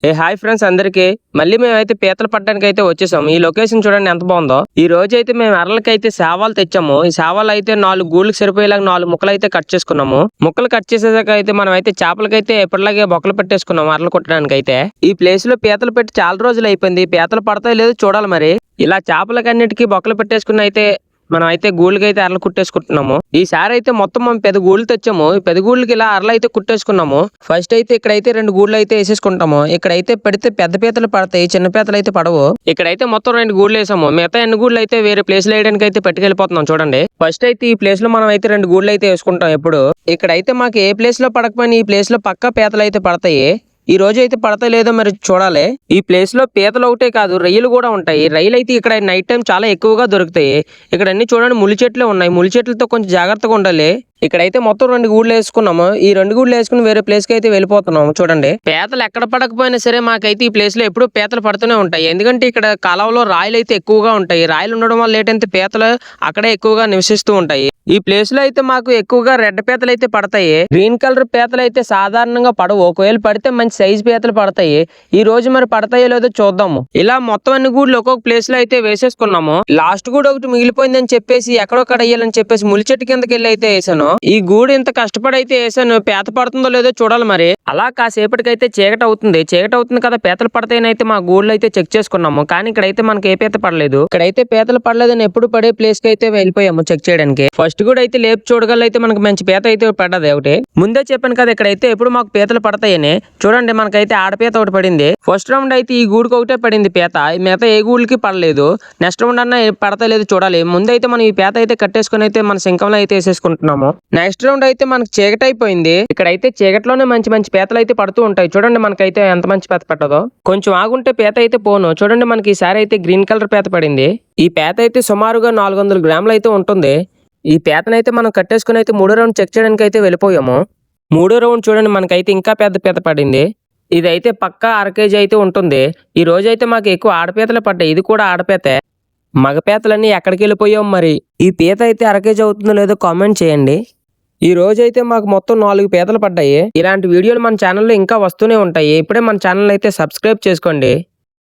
Hi friends అందరికి మళ్ళీ మేమైతే పీతలు పట్టడానికి అయితే వచ్చేసాము. ఈ లొకేషన్ చూడండి ఎంత బాగుందో. ఈ రోజు అయితే మేము అరలకైతే సేవాలు తెచ్చాము. ఈ సేవాలు అయితే 4 గూళ్ళకి సరిపోయేలాగా 4 ముక్కలు అయితే కట్ చేసుకున్నాము. ముక్కలు కట్ చేసేదాకా అయితే మనం అయితే చేపలకైతే ఎప్పటిలాగే బొక్కలు పెట్టేసుకున్నాము అరలు కొట్టడానికి అయితే. ఈ ప్లేస్ లో పీతలు పెట్టి చాలా రోజులు అయిపోయింది. పీతలు పడతాయో లేదో చూడాలి మరి. ఇలా చేపలకన్నిటికీ బొక్కలు పెట్టేసుకుని అయితే మనం అయితే గూళ్ళకి అయితే అరలు కుట్టేసుకుంటున్నాము. ఈసారి అయితే మొత్తం మనం పెద్ద గూళ్ళు తెచ్చాము. ఈ పెద్ద గూళ్ళకి ఇలా అరలు అయితే కుట్టేసుకున్నాము. ఫస్ట్ అయితే ఇక్కడైతే 2 గూళ్ళు అయితే వేసేసుకుంటాము. ఇక్కడైతే పెడితే పెద్ద పీతలు పడతాయి, చిన్న పీతలు అయితే పడవు. ఇక్కడైతే మొత్తం 2 గూళ్ళు వేసాము. మిగతా 2 గూళ్ళు అయితే వేరే ప్లేస్ లో వేయడానికి అయితే పట్టుకెళ్ళిపోతున్నాం చూడండి. ఫస్ట్ అయితే ఈ ప్లేస్ లో మనం అయితే 2 గూళ్ళు అయితే వేసుకుంటాం. ఎప్పుడు ఇక్కడైతే మాకు ఏ ప్లేస్ లో పడకపోయినా ఈ ప్లేస్ లో పక్కా పీతలు అయితే పడతాయి. ఈ రోజు అయితే పడతలేదో మరి చూడాలి. ఈ ప్లేస్ లో పీతలు ఒకటే కాదు, రొయ్యలు కూడా ఉంటాయి. రొయ్యలు అయితే ఇక్కడ నైట్ టైం చాలా ఎక్కువగా దొరుకుతాయి. ఇక్కడ అన్ని చూడండి ముళ్ళు చెట్లే ఉన్నాయి. ముళ్ళు చెట్లతో కొంచెం జాగ్రత్తగా ఉండాలి. ఇక్కడైతే మొత్తం 2 గూళ్ళు వేసుకున్నాము. ఈ 2 గూళ్ళు వేసుకుని వేరే ప్లేస్ కి అయితే వెళ్ళిపోతున్నాము. చూడండి పీతలు ఎక్కడ పడకపోయినా సరే మాకైతే ఈ ప్లేస్ లో ఎప్పుడు పీతలు పడుతూనే ఉంటాయి. ఎందుకంటే ఇక్కడ కాలంలో రాయలు అయితే ఎక్కువగా ఉంటాయి. రాయలు ఉండడం వల్ల ఏంటంటే పీతలు అక్కడే ఎక్కువగా నివసిస్తూ ఉంటాయి. ఈ ప్లేస్ లో అయితే మాకు ఎక్కువగా రెడ్ పీతలు అయితే పడతాయి. గ్రీన్ కలర్ పీతలు అయితే సాధారణంగా పడవు. ఒకవేళ పడితే మంచి సైజ్ పీతలు పడతాయి. ఈ రోజు మరి పడతాయో లేదో చూద్దాము. ఇలా మొత్తం అన్ని గూళ్ళు ఒక్కొక్క ప్లేస్ లో అయితే వేసేసుకున్నాము. లాస్ట్ గూడు ఒకటి మిగిలిపోయిందని చెప్పేసి ఎక్కడొక్కడ వేయాలని చెప్పేసి ములి చెట్టు కిందకి వెళ్ళి అయితే వేసాను. ఈ గూడు ఇంత కష్టపడి అయితే వేసాను. పీత పడుతుందో లేదో చూడాలి మరి. అలా కాసేపటికైతే చీకటి అవుతుంది కదా, పీతలు పడతాయని అయితే మా గూళ్ళు అయితే చెక్ చేసుకున్నాము. కానీ ఇక్కడైతే మనకి ఏ పీత పడలేదు. ఇక్కడైతే పీతలు పడలేదని ఎప్పుడు పడే ప్లేస్ కి అయితే వెళ్ళిపోయాము చెక్ చేయడానికి. ఫస్ట్ కూడా అయితే లేపు చూడగల అయితే మనకి మంచి పీత అయితే పడ్డది ఒకటి. ముందే చెప్పాను కదా ఇక్కడైతే ఎప్పుడు మాకు పీతలు పడతాయని. చూడండి మనకైతే ఆడపీత ఒకటి పడింది. ఫస్ట్ రౌండ్ అయితే ఈ గూడుకి ఒకటే పడింది పీత. మిగతా ఏ గూళ్ళకి పడలేదు. నెక్స్ట్ రౌండ్ అన్నా పడతలేదు చూడాలి. ముందైతే మనం ఈ పీత అయితే కట్టేసుకుని అయితే మన సింకంలో అయితే వేసేసుకుంటున్నాము. నెక్స్ట్ రౌండ్ అయితే మనకి చీకటి అయిపోయింది. ఇక్కడైతే చీకటిలోనే మంచి మంచి పీతలు అయితే పడుతూ ఉంటాయి. చూడండి మనకైతే ఎంత మంచి పీత పట్టదో. కొంచెం ఆగుంటే పీత అయితే పోను. చూడండి మనకి ఈసారి అయితే గ్రీన్ కలర్ పీత పడింది. ఈ పీత అయితే సుమారుగా 400 గ్రాములు అయితే ఉంటుంది. ఈ పీతనైతే మనం కట్టేసుకుని అయితే 3వ రౌండ్ చెక్ చేయడానికి అయితే వెళ్ళిపోయాము. 3వ రౌండ్ చూడండి మనకైతే ఇంకా పెద్ద పీత పడింది. ఇదైతే పక్కా 1/2 కేజీ అయితే ఉంటుంది. ఈ రోజు అయితే మాకు ఎక్కువ ఆడపీతలు పడ్డాయి. ఇది కూడా ఆడపీతే. మగ పీతలన్నీ ఎక్కడికి వెళ్ళిపోయాం మరి. ఈ పీత అయితే 1/2 కేజీ అవుతుందో లేదో కామెంట్ చేయండి. ఈ రోజు అయితే మాకు మొత్తం 4 పీతలు పడ్డాయి. ఇలాంటి వీడియోలు మన ఛానల్లో ఇంకా వస్తూనే ఉంటాయి. ఇప్పుడే మన ఛానల్ అయితే సబ్స్క్రైబ్ చేసుకోండి.